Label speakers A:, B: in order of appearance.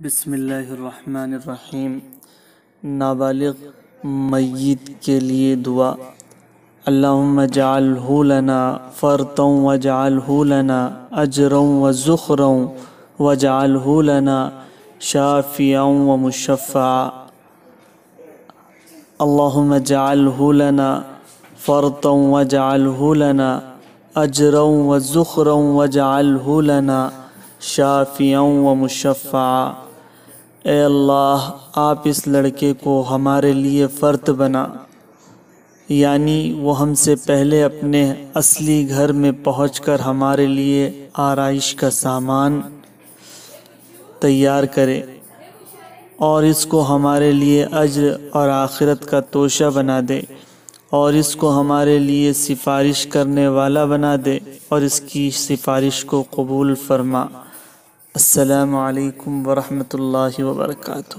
A: بسم اللہ الرحمن الرحیم۔ نابالغ میت کے لیے دعا۔ اللہم اجعلہ لنا فرطا واجعلہ لنا اجرا وزخرا واجعلہ لنا شافعا ومشفعا۔ اللہم اجعلہ لنا فرطا واجعلہ لنا اجرا وزخرا واجعلہ لنا شافعا ومشفعا۔ اے اللہ، آپ اس لڑکے کو ہمارے لیے فرد بنا، یعنی وہ ہم سے پہلے اپنے اصلی گھر میں پہنچ کر ہمارے لیے آرائش کا سامان تیار کرے، اور اس کو ہمارے لیے اجر اور آخرت کا توشہ بنا دے، اور اس کو ہمارے لیے سفارش کرنے والا بنا دے، اور اس کی سفارش کو قبول فرما۔ السلام علیکم ورحمۃ اللہ وبرکاتہ۔